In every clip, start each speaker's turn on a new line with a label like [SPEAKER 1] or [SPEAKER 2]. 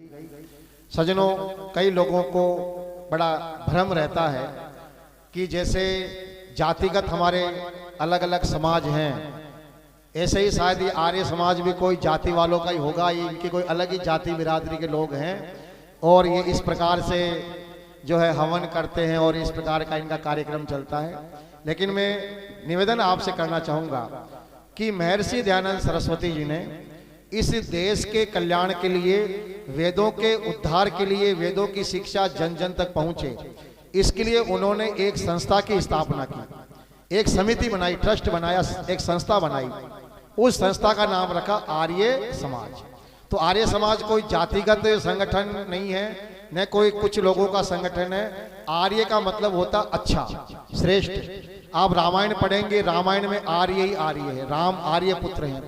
[SPEAKER 1] सज्जनों, कई लोगों को बड़ा भ्रम रहता है कि जैसे जातिगत हमारे अलग अलग समाज हैं, ऐसे ही शायद ये आर्य समाज भी कोई जाति वालों का ही होगा, ये इनकी कोई अलग ही जाति बिरादरी के लोग हैं और ये इस प्रकार से जो है हवन करते हैं और इस प्रकार का इनका कार्यक्रम चलता है। लेकिन मैं निवेदन आपसे करना चाहूँगा कि महर्षि दयानंद सरस्वती जी ने इस देश के कल्याण के लिए, वेदों के उद्धार के लिए, वेदों की शिक्षा जन जन तक पहुँचे, इसके लिए उन्होंने एक संस्था की स्थापना की, एक समिति बनाई, ट्रस्ट बनाया, एक संस्था बनाई। उस संस्था का नाम रखा आर्य समाज। तो आर्य समाज कोई जातिगत संगठन नहीं है, न कोई कुछ लोगों का संगठन है। आर्य का मतलब होता अच्छा, श्रेष्ठ। आप रामायण पढ़ेंगे, रामायण में आर्य ही आर्य है, राम आर्य पुत्र हैं,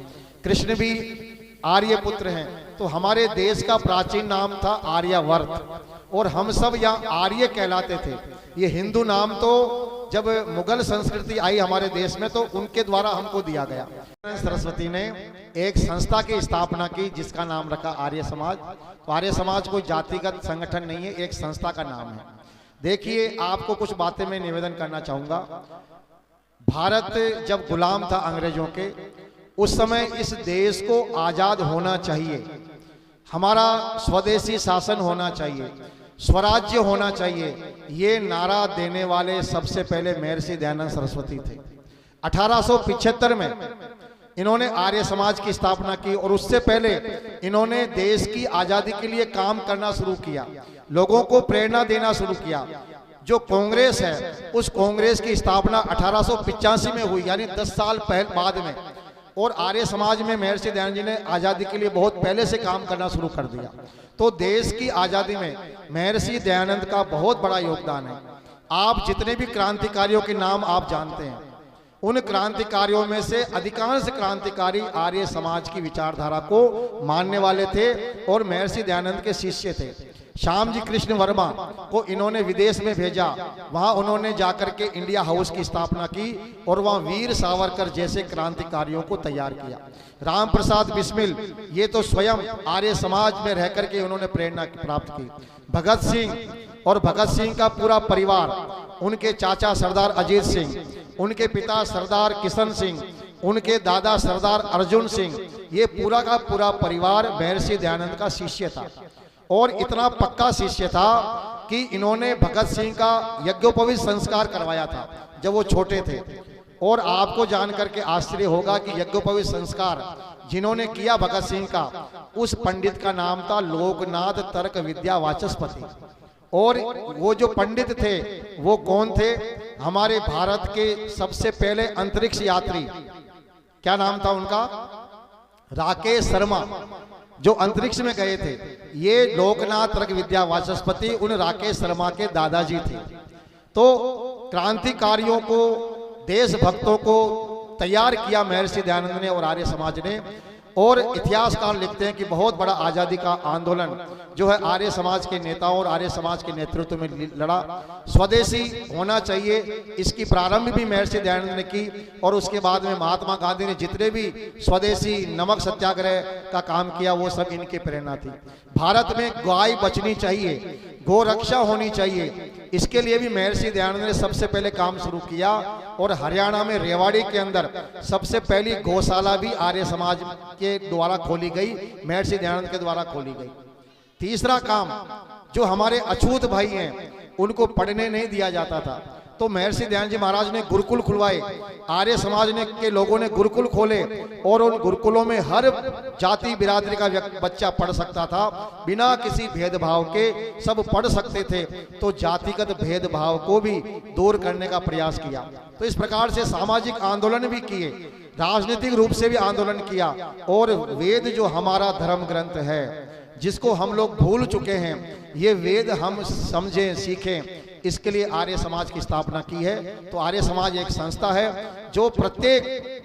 [SPEAKER 1] कृष्ण भी आर्य पुत्र हैं। तो हमारे देश का प्राचीन नाम था आर्यावर्त और हम सब यहाँ आर्य कहलाते थे। ये हिंदू नाम तो जब मुगल संस्कृति आई हमारे देश में तो उनके द्वारा हमको दिया गया। सरस्वती ने एक संस्था की स्थापना की जिसका नाम रखा आर्य समाज। तो आर्य समाज कोई जातिगत संगठन नहीं है, एक संस्था का नाम है। देखिए, आपको कुछ बातें मैं निवेदन करना चाहूंगा। भारत जब गुलाम था अंग्रेजों के, उस समय इस देश को आजाद होना चाहिए, हमारा स्वदेशी शासन होना चाहिए, स्वराज्य होना चाहिए, ये नारा देने वाले सबसे पहले महर्षि दयानंद सरस्वती थे। 1875 में इन्होंने आर्य समाज की स्थापना की और उससे पहले इन्होंने देश की आजादी के लिए काम करना शुरू किया, लोगों को प्रेरणा देना शुरू किया। जो कांग्रेस है उस कांग्रेस की स्थापना 1885 में हुई, यानी 10 साल बाद में। और आर्य समाज में महर्षि दयानंद जी ने आजादी के लिए बहुत पहले से काम करना शुरू कर दिया। तो देश की आजादी में महर्षि दयानंद का बहुत बड़ा योगदान है। आप जितने भी क्रांतिकारियों के नाम आप जानते हैं, उन क्रांतिकारियों में से अधिकांश क्रांतिकारी आर्य समाज की विचारधारा को मानने वाले थे और महर्षि दयानंद के शिष्य थे। श्याम जी कृष्ण वर्मा को इन्होंने विदेश में भेजा, वहां उन्होंने जाकर के इंडिया हाउस की स्थापना की और वहां वीर सावरकर जैसे क्रांतिकारियों को तैयार किया। राम प्रसाद बिस्मिल, ये तो स्वयं आर्य समाज में रह करके उन्होंने प्रेरणा प्राप्त की। भगत सिंह और भगत सिंह का पूरा परिवार, उनके चाचा सरदार अजीत सिंह, उनके पिता सरदार किशन सिंह, उनके दादा सरदार अर्जुन सिंह, ये पूरा का पूरा परिवार महर्षि दयानंद का शिष्य था। और इतना पक्का शिष्य था कि इन्होंने भगत सिंह का यज्ञोपवीत संस्कार करवाया था जब वो छोटे थे। और आपको जानकर के आश्चर्य होगा कि यज्ञोपवीत संस्कार जिन्होंने किया भगत सिंह का, उस पंडित का नाम था लोकनाथ तर्क विद्या वाचस्पति। और वो जो पंडित थे वो कौन थे? हमारे भारत के सबसे पहले अंतरिक्ष यात्री, क्या नाम था उनका? राकेश शर्मा, जो अंतरिक्ष में गए थे। ये लोकनाथ तर्क विद्या वाचस्पति उन राकेश शर्मा के दादाजी थे। तो क्रांतिकारियों को, देशभक्तों को तैयार किया महर्षि दयानंद ने और आर्य समाज ने। और इतिहासकार लिखते हैं कि बहुत बड़ा आजादी का आंदोलन जो है आर्य समाज के नेताओं और आर्य समाज के नेतृत्व में लड़ा। स्वदेशी होना चाहिए, इसकी प्रारंभ भी महर्षि दयानंद ने की। और उसके बाद में महात्मा गांधी ने जितने भी स्वदेशी नमक सत्याग्रह का काम किया वो सब इनकी प्रेरणा थी। भारत में गाय बचनी चाहिए, गौ रक्षा होनी चाहिए, इसके लिए भी महर्षि दयानंद ने सबसे पहले काम शुरू किया। और हरियाणा में रेवाड़ी के अंदर सबसे पहली गौशाला भी आर्य समाज के द्वारा खोली गई, महर्षि दयानंद के द्वारा खोली गई। तीसरा काम, जो हमारे अछूत भाई हैं उनको पढ़ने नहीं दिया जाता था, तो महर्षि दयानंद जी महाराज ने गुरुकुल खुलवाए। आर्य समाज ने के लोगों ने गुरुकुल खोले और उन गुरुकुलों में हर जाति बिरादरी का बच्चा पढ़ सकता था, बिना किसी भेदभाव के सब पढ़ सकते थे। तो जातिगत भेदभाव को भी दूर करने का प्रयास किया। तो इस प्रकार से सामाजिक आंदोलन भी किए, राजनीतिक रूप से भी आंदोलन किया। और वेद जो हमारा धर्म ग्रंथ है जिसको हम लोग भूल चुके हैं, ये वेद हम समझें, सीखें, इसके लिए आर्य समाज की स्थापना की है। तो आर्य समाज एक संस्था है जो प्रत्येक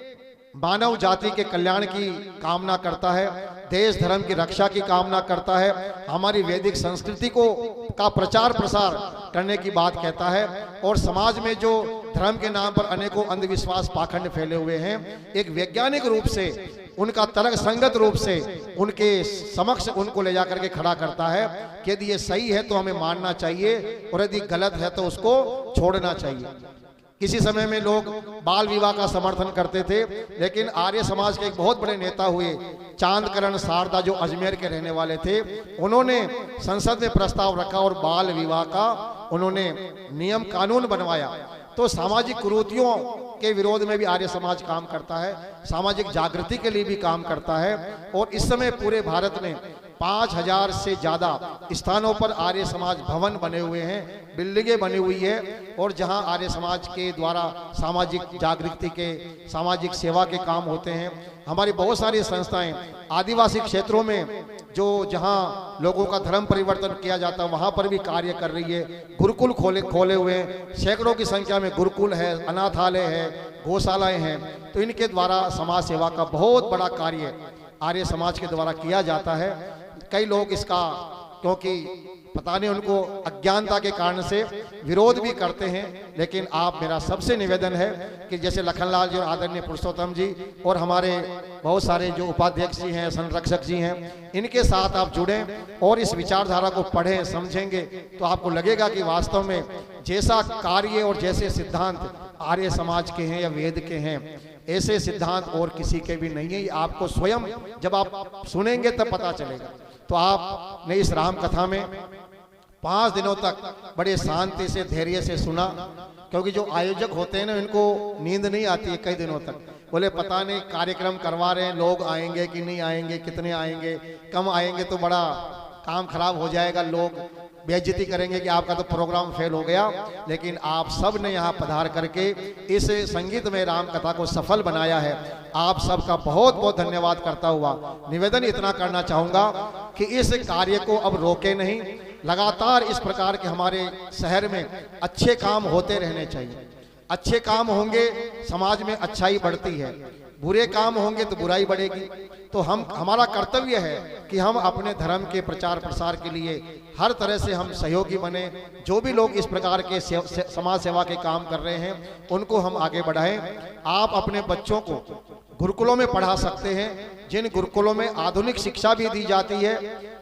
[SPEAKER 1] मानव जाति के कल्याण की कामना करता है, देश धर्म की रक्षा की कामना करता है, हमारी वैदिक संस्कृति को का प्रचार प्रसार करने की बात कहता है। और समाज में जो धर्म के नाम पर अनेकों अंधविश्वास पाखंड फैले हुए हैं, एक वैज्ञानिक रूप से उनका तर्क संगत रूप से उनके समक्ष उनको ले जाकर के खड़ा करता है कि यदि ये सही है तो हमें मानना चाहिए और यदि गलत है तो उसको छोड़ना चाहिए। किसी समय में लोग बाल विवाह का समर्थन करते थे, लेकिन आर्य समाज के एक बहुत बड़े नेता हुए चांदकरण शारदा जो अजमेर के रहने वाले थे, उन्होंने संसद में प्रस्ताव रखा और बाल विवाह का उन्होंने नियम कानून बनवाया। तो सामाजिक कुरीतियों के विरोध में भी आर्य समाज काम करता है, सामाजिक जागृति के लिए भी काम करता है। और इस समय पूरे भारत में 5000 से ज्यादा स्थानों पर आर्य समाज भवन बने हुए हैं, बिल्डिंगें बनी हुई है, और जहां आर्य समाज के द्वारा सामाजिक जागृति के, सामाजिक सेवा के काम होते हैं। हमारी बहुत सारी संस्थाएं आदिवासी क्षेत्रों में जो जहां लोगों का धर्म परिवर्तन किया जाता है वहां पर भी कार्य कर रही है। गुरुकुल खोले हुए हैं, सैकड़ों की संख्या में गुरुकुल है, अनाथालय है, गौशालाएं हैं। तो इनके द्वारा समाज सेवा का बहुत बड़ा कार्य आर्य समाज के द्वारा किया जाता है। कई लोग इसका क्योंकि पता नहीं उनको अज्ञानता के कारण से विरोध भी करते हैं, लेकिन आप मेरा सबसे निवेदन है कि जैसे लखनलाल जी और आदरणीय पुरुषोत्तम जी और हमारे बहुत सारे जो उपाध्यक्ष जी हैं, संरक्षक जी हैं, इनके साथ आप जुड़ें और इस विचारधारा को पढ़ें, समझेंगे तो आपको लगेगा कि वास्तव में जैसा कार्य और जैसे सिद्धांत आर्य समाज के हैं या वेद के हैं, ऐसे सिद्धांत और किसी के भी नहीं है। ये आपको स्वयं जब आप सुनेंगे तब पता चलेगा। तो आपने इस राम कथा में 5 दिनों तक बड़े शांति से, धैर्य से सुना, क्योंकि जो आयोजक होते हैं ना, इनको नींद नहीं आती है कई दिनों तक। बोले पता नहीं कार्यक्रम करवा रहे हैं, लोग आएंगे कि नहीं आएंगे, कितने आएंगे, कम आएंगे तो बड़ा काम खराब हो जाएगा, लोग बेइज्जती करेंगे कि आपका तो प्रोग्राम फेल हो गया। लेकिन आप सब ने यहाँ पधार करके इस संगीतमय राम कथा को सफल बनाया है। आप सबका बहुत बहुत धन्यवाद करता हुआ निवेदन इतना करना चाहूँगा कि इस कार्य को अब रोके नहीं, लगातार इस प्रकार के हमारे शहर में अच्छे काम होते रहने चाहिए। अच्छे काम होंगे समाज में अच्छाई बढ़ती है, बुरे काम होंगे तो बुराई बढ़ेगी। तो हमारा कर्तव्य है कि हम अपने धर्म के प्रचार प्रसार के लिए हर तरह से हम सहयोगी बने। जो भी लोग इस प्रकार के समाज सेवा के काम कर रहे हैं उनको हम आगे बढ़ाएं। आप अपने बच्चों को गुरुकुलों में पढ़ा सकते हैं, जिन गुरुकुलों में आधुनिक शिक्षा भी दी जाती है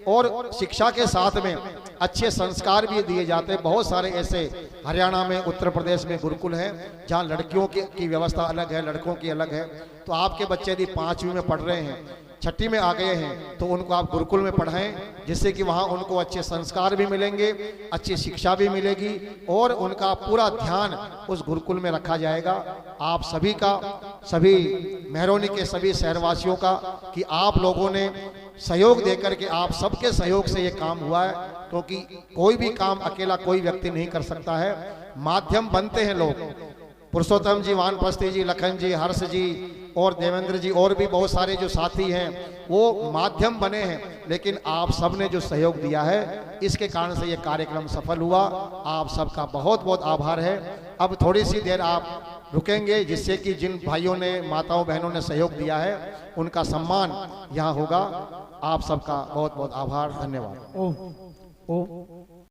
[SPEAKER 1] और शिक्षा के साथ में अच्छे संस्कार भी दिए जाते हैं। बहुत सारे ऐसे हरियाणा में, उत्तर प्रदेश में गुरुकुल हैं जहाँ लड़कियों की व्यवस्था अलग है, लड़कों की अलग है। तो आपके बच्चे यदि 5वीं में पढ़ रहे हैं, 6ठी में आ गए हैं, तो उनको आप गुरुकुल में पढ़ाएं, जिससे कि वहाँ उनको अच्छे संस्कार भी मिलेंगे, अच्छी शिक्षा भी मिलेगी और उनका पूरा ध्यान उस गुरुकुल में रखा जाएगा। आप सभी का, सभी मेहरौनी के सभी शहरवासियों का कि आप लोगों ने सहयोग देकर के, आप सबके सहयोग से ये काम हुआ है, क्योंकि कोई भी काम अकेला कोई व्यक्ति नहीं कर सकता है। माध्यम बनते हैं लोग, पुरुषोत्तम जी, वानप्रस्थी जी, लखन जी, हर्ष जी और देवेंद्र जी और भी बहुत सारे जो साथी हैं वो माध्यम बने हैं, लेकिन आप सब ने जो सहयोग दिया है इसके कारण से ये कार्यक्रम सफल हुआ। आप सबका बहुत बहुत आभार है। अब थोड़ी सी देर आप रुकेंगे, जिससे कि जिन भाइयों ने, माताओं बहनों ने सहयोग दिया है उनका सम्मान यहाँ होगा। आप सबका बहुत बहुत आभार, धन्यवाद।